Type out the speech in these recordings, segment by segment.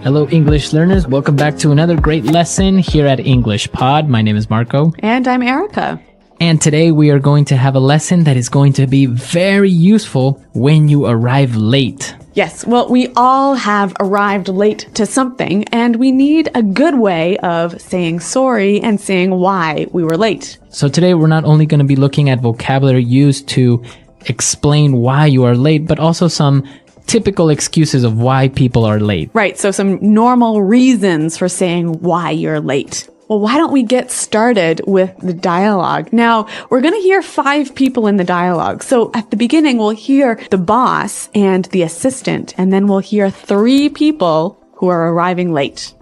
Hello, English learners. Welcome back to another great lesson here at English Pod. My name is Marco. And I'm Erica. And today we are going to have a lesson that is going to be very useful when you arrive late. Yes, well, we all have arrived late to something, and we need a good way of saying sorry and saying why we were late. So today we're not only going to be looking at vocabulary used to explain why you are late, but also some typical excuses of why people are late. Right, so some normal reasons for saying why you're late. Well, why don't we get started with the dialogue? Now, we're going to hear 5 people in the dialogue. So at the beginning, we'll hear the boss and the assistant, and then we'll hear 3 people who are arriving late.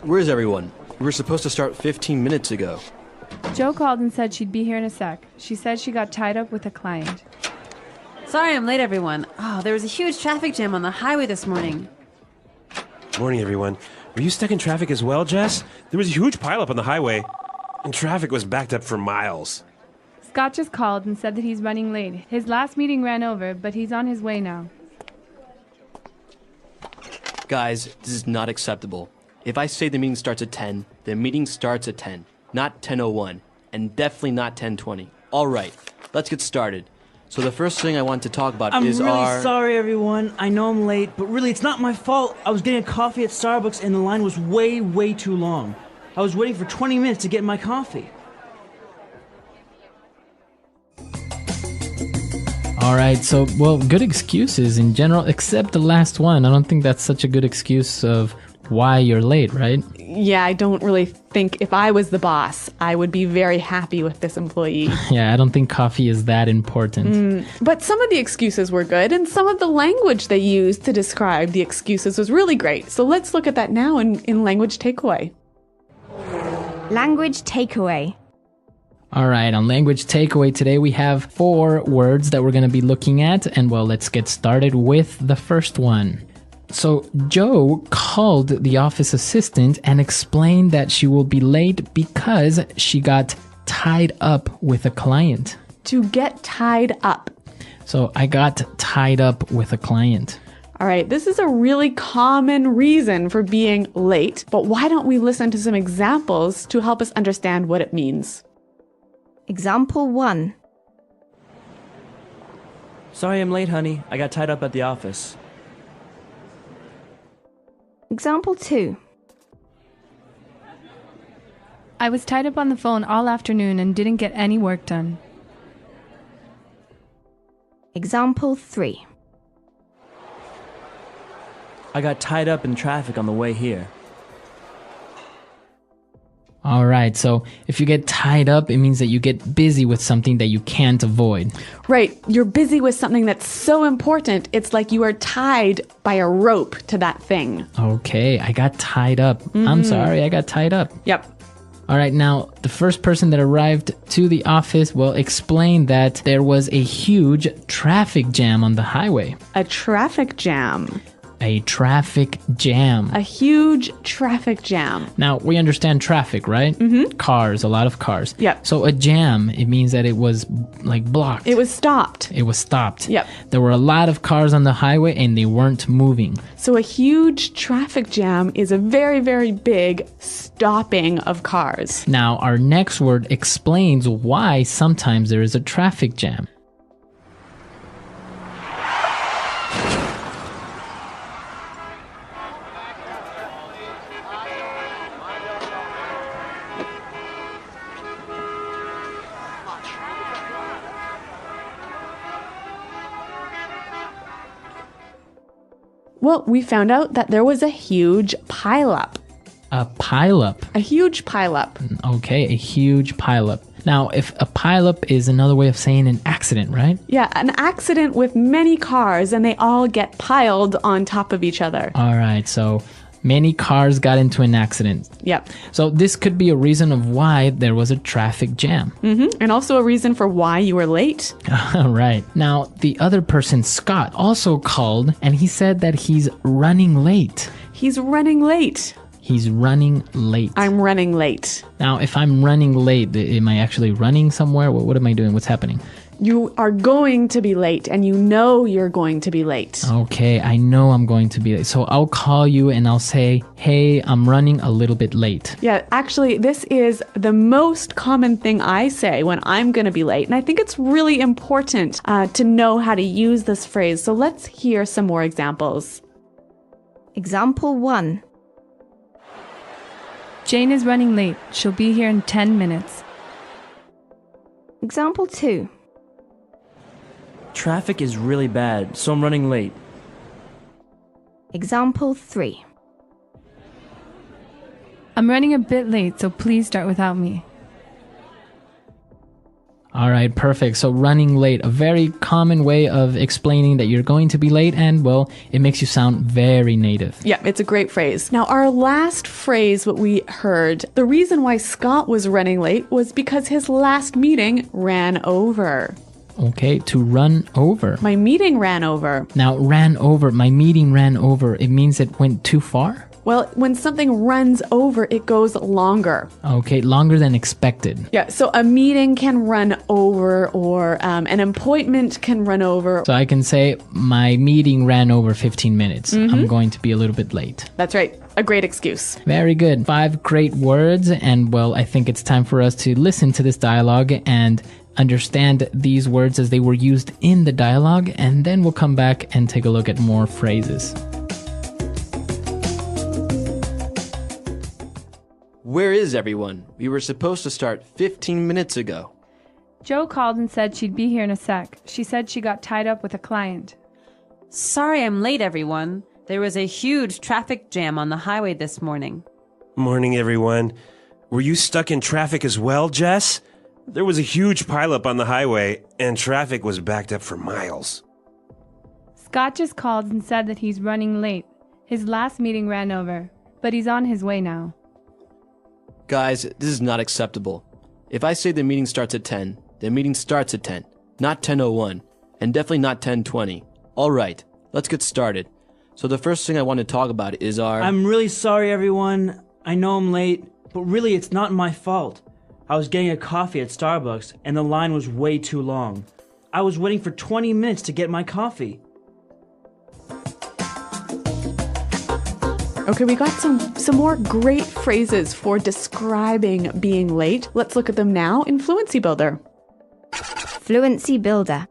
Where's everyone? We were supposed to start 15 minutes ago. Jo called and said she'd be here in a sec. She said she got tied up with a client. Sorry I'm late, everyone. Oh, there was a huge traffic jam on the highway this morning. Morning, everyone. Were you stuck in traffic as well, Jess? There was a huge pileup on the highway, and traffic was backed up for miles. Scott just called and said that he's running late. His last meeting ran over, but he's on his way now. Guys, this is not acceptable. If I say the meeting starts at 10, the meeting starts at 10, not 10:01, and definitely not 10:20. All right, let's get started. So the first thing I want to talk about I'm is really sorry, everyone. I know I'm late, but really, it's not my fault. I was getting a coffee at Starbucks, and the line was way too long. I was waiting for 20 minutes to get my coffee. All right, so, well, good excuses in general, except the last one. I don't think that's such a good excuse of why you're late, right? Yeah, I don't really think if I was the boss, I would be very happy with this employee. Yeah, I don't think coffee is that important. But some of the excuses were good, and some of the language they used to describe the excuses was really great. So let's look at that now in language takeaway. Language takeaway. All right, on language takeaway today, we have 4 words that we're going to be looking at. And well, let's get started with the first one. So Jo called the office assistant and explained that she will be late because she got tied up with a client. To get tied up. So I got tied up with a client. All right, this is a really common reason for being late, but why don't we listen to some examples to help us understand what it means? Example 1. Sorry I'm late, honey. I got tied up at the office. Example 2. I was tied up on the phone all afternoon and didn't get any work done. Example 3. I got tied up in traffic on the way here. All right, so if you get tied up, it means that you get busy with something that you can't avoid. Right, you're busy with something that's so important, it's like you are tied by a rope to that thing. Okay, I got tied up. I'm sorry, I got tied up. Yep. All right, now the first person that arrived to the office, well, explained that there was a huge traffic jam on the highway. A traffic jam. A traffic jam. A huge traffic jam. Now, we understand traffic, right? Mm-hmm. Cars, a lot of cars. Yep. So a jam, it means that it was like blocked. It was stopped. It was stopped. Yep. There were a lot of cars on the highway and they weren't moving. So a huge traffic jam is a very big stopping of cars. Now, our next word explains why sometimes there is a traffic jam. Well, we found out that there was a huge pileup. A pileup. A huge pileup. Okay, a huge pileup. Now, if a pileup is another way of saying an accident, right? Yeah, an accident with many cars and they all get piled on top of each other. All right, so many cars got into an accident. Yep. So this could be a reason of why there was a traffic jam. And also a reason for why you were late. Right. Now, the other person, Scott, also called and he said that he's running late. He's running late. He's running late. I'm running late. Now, if I'm running late, am I actually running somewhere? What am I doing? What's happening? You are going to be late, and you know you're going to be late. Okay, I know I'm going to be late. So I'll call you and I'll say, hey, I'm running a little bit late. Yeah, actually, this is the most common thing I say when I'm going to be late. And I think it's really important to know how to use this phrase. So let's hear some more examples. Example 1. Jane is running late. She'll be here in 10 minutes. Example 2. Traffic is really bad, so I'm running late. Example 3. I'm running a bit late, so please start without me. All right, perfect. So running late, a very common way of explaining that you're going to be late, and well, it makes you sound very native. Yeah, it's a great phrase. Now, our last phrase, what we heard, the reason why Scott was running late was because his last meeting ran over. Okay, to run over. My meeting ran over. Now, ran over, my meeting ran over, it means it went too far? Well, when something runs over, it goes longer. Okay, longer than expected. Yeah, so a meeting can run over, or an appointment can run over. So I can say, my meeting ran over 15 minutes. I'm going to be a little bit late. That's right. A great excuse. Very good. 5 great words, and well, I think it's time for us to listen to this dialogue and understand these words as they were used in the dialogue, and then we'll come back and take a look at more phrases. Where is everyone? We were supposed to start 15 minutes ago. Joe called and said she'd be here in a sec. She said she got tied up with a client. Sorry I'm late, everyone. There was a huge traffic jam on the highway this morning. Morning, everyone. Were you stuck in traffic as well, Jess? There was a huge pileup on the highway, and traffic was backed up for miles. Scott just called and said that he's running late. His last meeting ran over, but he's on his way now. Guys, this is not acceptable. If I say the meeting starts at 10, the meeting starts at 10, not 10:01, and definitely not 10:20. All right, let's get started. So the first thing I want to talk about is our... I'm really sorry, everyone. I know I'm late, but really it's not my fault. I was getting a coffee at Starbucks, and the line was way too long. I was waiting for 20 minutes to get my coffee. Okay, we got some more great phrases for describing being late. Let's look at them now in Fluency Builder. Fluency Builder.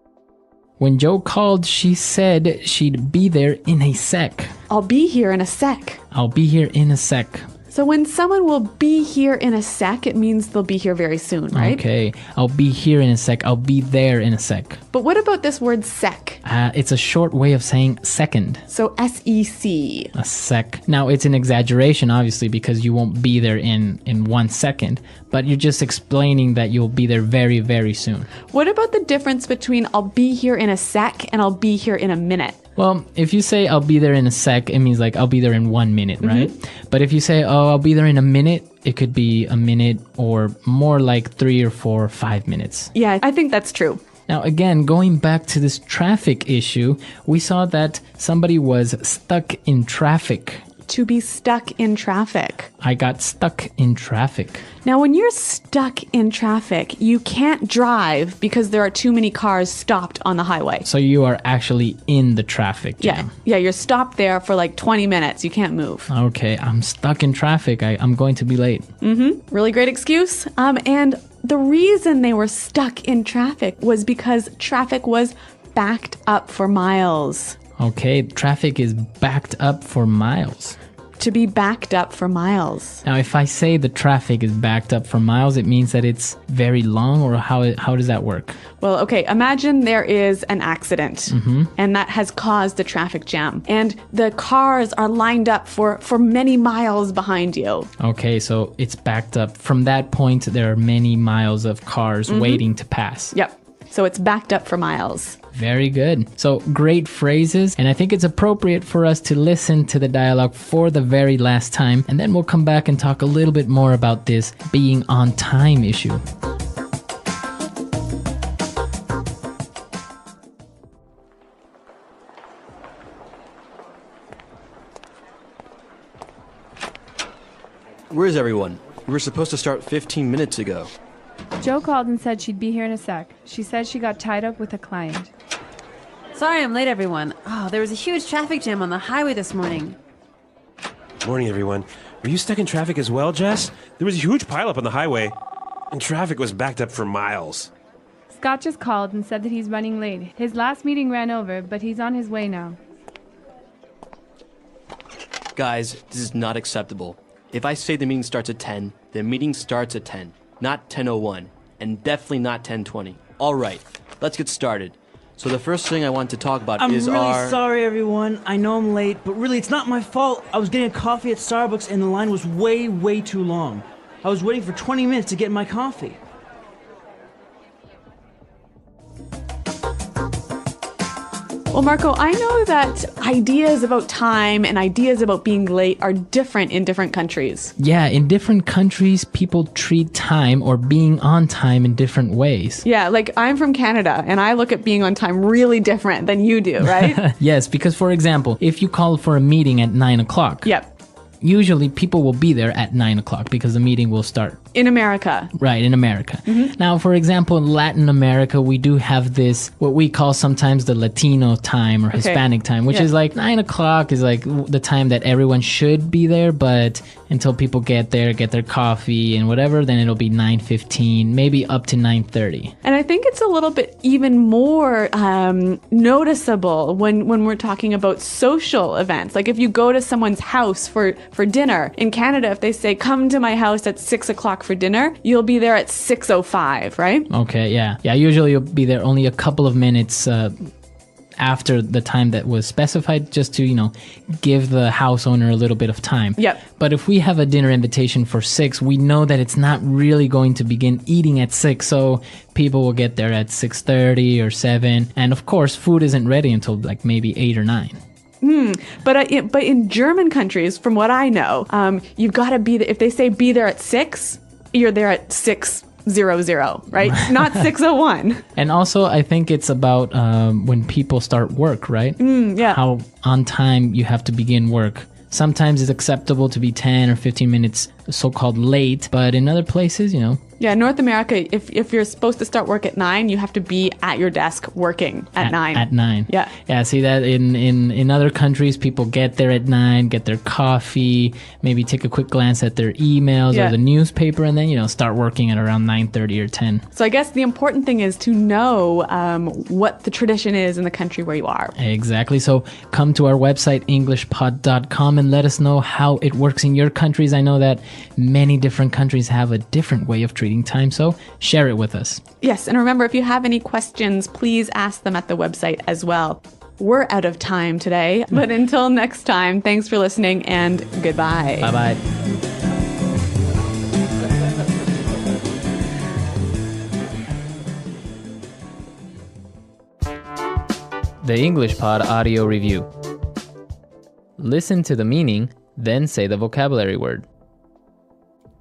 When Joe called, she said she'd be there in a sec. I'll be here in a sec. I'll be here in a sec. So when someone will be here in a sec, it means they'll be here very soon, right? Okay, I'll be here in a sec. I'll be there in a sec. But what about this word sec? It's a short way of saying second. So S-E-C. A sec. Now, it's an exaggeration, obviously, because you won't be there in 1 second, but you're just explaining that you'll be there very, very soon. What about the difference between I'll be here in a sec and I'll be here in a minute? Well, if you say I'll be there in a sec, it means like I'll be there in 1 minute, right? But if you say, oh, I'll be there in a minute, it could be a minute or more like 3 or 4 or 5 minutes. Yeah, I think that's true. Now, again, going back to this traffic issue, we saw that somebody was stuck in traffic. To be stuck in traffic. I got stuck in traffic. Now, when you're stuck in traffic, you can't drive because there are too many cars stopped on the highway. So you are actually in the traffic jam. Yeah, you're stopped there for like 20 minutes. You can't move. Okay, I'm stuck in traffic. I'm going to be late. Really great excuse. And the reason they were stuck in traffic was because traffic was backed up for miles. Okay, traffic is backed up for miles. To be backed up for miles. Now, if I say the traffic is backed up for miles, it means that it's very long, or how does that work? Well, okay, imagine there is an accident and that has caused a traffic jam and the cars are lined up for many miles behind you. Okay, so it's backed up. From that point, there are many miles of cars waiting to pass. Yep. So it's backed up for miles. Very good. So great phrases, and I think it's appropriate for us to listen to the dialogue for the very last time, and then we'll come back and talk a little bit more about this being on time issue. Where is everyone? We were supposed to start 15 minutes ago. Joe called and said she'd be here in a sec. She said she got tied up with a client. Sorry I'm late, everyone. Oh, there was a huge traffic jam on the highway this morning. Morning, everyone. Were you stuck in traffic as well, Jess? There was a huge pileup on the highway, and traffic was backed up for miles. Scott just called and said that he's running late. His last meeting ran over, but he's on his way now. Guys, this is not acceptable. If I say the meeting starts at 10, the meeting starts at 10, not 10:01, and definitely not 10:20. All right, let's get started. So the first thing I want to talk about I'm is really sorry, everyone. I know I'm late, but really, it's not my fault. I was getting a coffee at Starbucks, and the line was way too long. I was waiting for 20 minutes to get my coffee. Well, Marco, I know that ideas about time and ideas about being late are different in different countries. Yeah, in different countries, people treat time or being on time in different ways. Yeah, like I'm from Canada and I look at being on time really different than you do, right? Yes, because for example, if you call for a meeting at 9 o'clock, Yep. usually people will be there at 9 o'clock because the meeting will start. In America. Right, in America. Now, for example, in Latin America, we do have this, what we call sometimes the Latino time or Hispanic time, which is like 9 o'clock is like the time that everyone should be there, but until people get there, get their coffee and whatever, then it'll be 9:15, maybe up to 9:30. And I think it's a little bit even more noticeable when we're talking about social events. Like if you go to someone's house for dinner, in Canada, if they say, come to my house at 6 o'clock for dinner, you'll be there at 6:05, right? Okay, yeah. Yeah, usually you'll be there only a couple of minutes after the time that was specified, just to, give the house owner a little bit of time. Yep. But if we have a dinner invitation for 6, we know that it's not really going to begin eating at 6, so people will get there at 6:30 or 7. And of course, food isn't ready until like maybe 8 or 9. But in German countries, from what I know, you've got to be there. If they say be there at 6, you're there at 6:00, right? Not 6:01. And also, I think it's about when people start work, right? Yeah. How on time you have to begin work. Sometimes it's acceptable to be 10 or 15 minutes so-called late, but in other places, Yeah, North America, if you're supposed to start work at 9, you have to be at your desk working at 9. At 9. Yeah. Yeah, see that in other countries, people get there at 9, get their coffee, maybe take a quick glance at their emails Yeah. or the newspaper, and then, start working at around 9:30 or 10. So I guess the important thing is to know what the tradition is in the country where you are. Exactly. So come to our website, englishpod.com, and let us know how it works in your countries. I know that many different countries have a different way of treating time, so share it with us. Yes, and remember, if you have any questions, please ask them at the website as well. We're out of time today, but until next time, thanks for listening and goodbye. Bye-bye. The English Pod Audio Review. Listen to the meaning, then say the vocabulary word.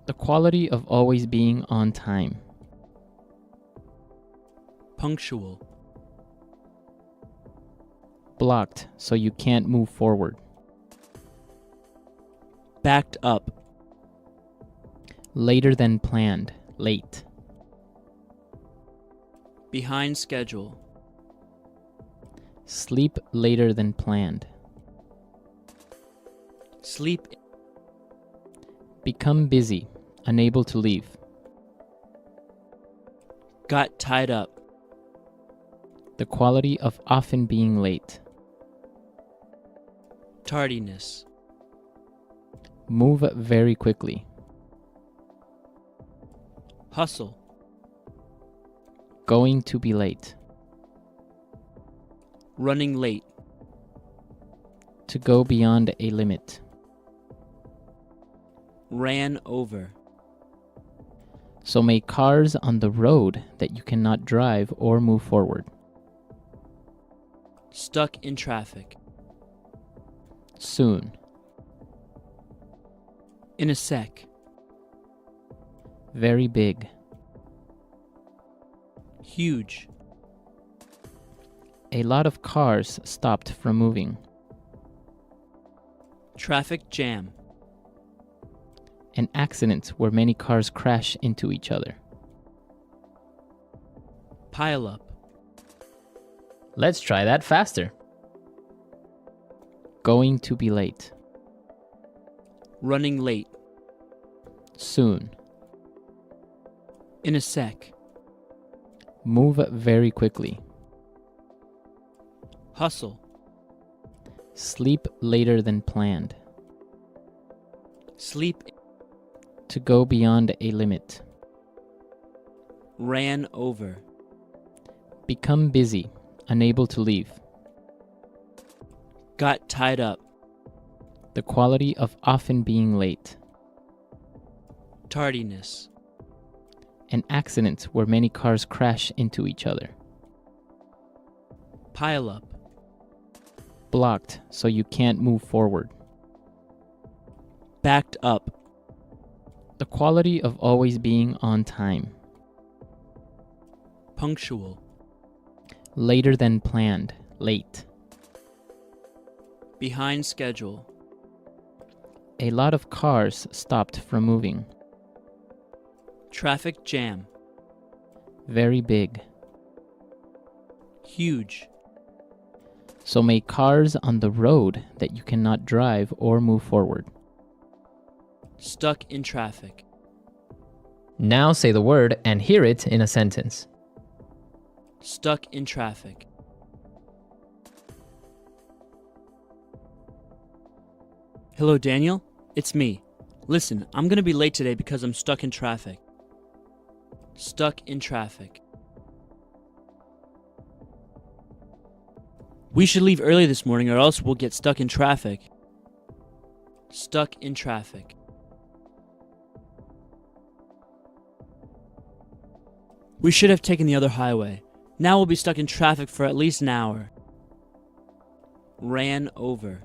The quality of always being on time. Punctual. Blocked so you can't move forward. Backed up. Later than planned. Late. Behind schedule. Sleep later than planned. Sleep. Become busy. Unable to leave. Got tied up. The quality of often being late. Tardiness. Move very quickly. Hustle. Going to be late. Running late. To go beyond a limit. Ran over. So make cars on the road that you cannot drive or move forward. Stuck in traffic. Soon. In a sec. Very big. Huge. A lot of cars stopped from moving. Traffic jam. An accident where many cars crash into each other. Pile up. Let's try that faster. Going to be late. Running late. Soon. In a sec. Move very quickly. Hustle. Sleep later than planned. Sleep. To go beyond a limit. Ran over. Become busy, unable to leave. Got tied up. The quality of often being late. Tardiness. An accident where many cars crash into each other. Pile up. Blocked so you can't move forward. Backed up. The quality of always being on time. Punctual. Later than planned, late. Behind schedule. A lot of cars stopped from moving. Traffic jam. Very big. Huge. So many cars on the road that you cannot drive or move forward. Stuck in traffic. Now say the word and hear it in a sentence. Stuck in traffic. Hello, Daniel. It's me. Listen, I'm gonna be late today because I'm stuck in traffic. Stuck in traffic. We should leave early this morning or else we'll get stuck in traffic. Stuck in traffic. We should have taken the other highway. Now we'll be stuck in traffic for at least an hour. Ran over.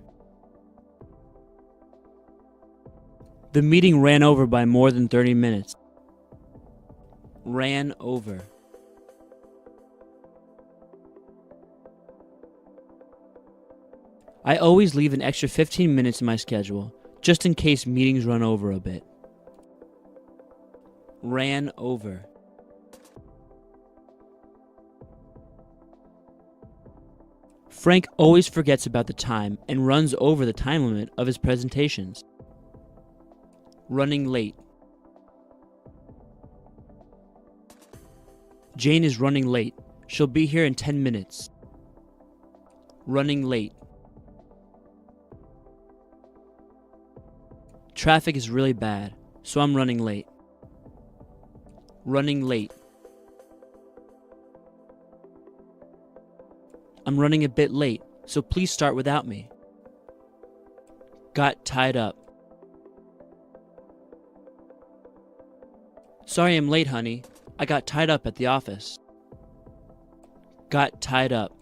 The meeting ran over by more than 30 minutes. Ran over. I always leave an extra 15 minutes in my schedule, just in case meetings run over a bit. Ran over. Frank always forgets about the time and runs over the time limit of his presentations. Running late. Jane is running late. She'll be here in 10 minutes. Running late. Traffic is really bad, so I'm running late. Running late. I'm running a bit late, so please start without me. Got tied up. Sorry I'm late, honey. I got tied up at the office. Got tied up.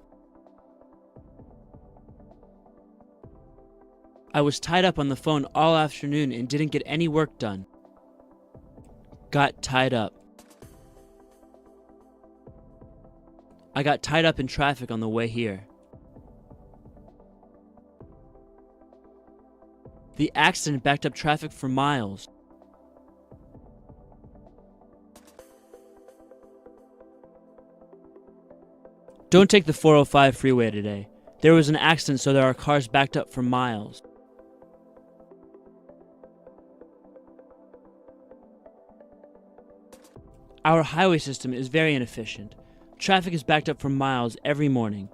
I was tied up on the phone all afternoon and didn't get any work done. Got tied up. I got tied up in traffic on the way here. The accident backed up traffic for miles. Don't take the 405 freeway today. There was an accident, so there are cars backed up for miles. Our highway system is very inefficient. Traffic is backed up for miles every morning.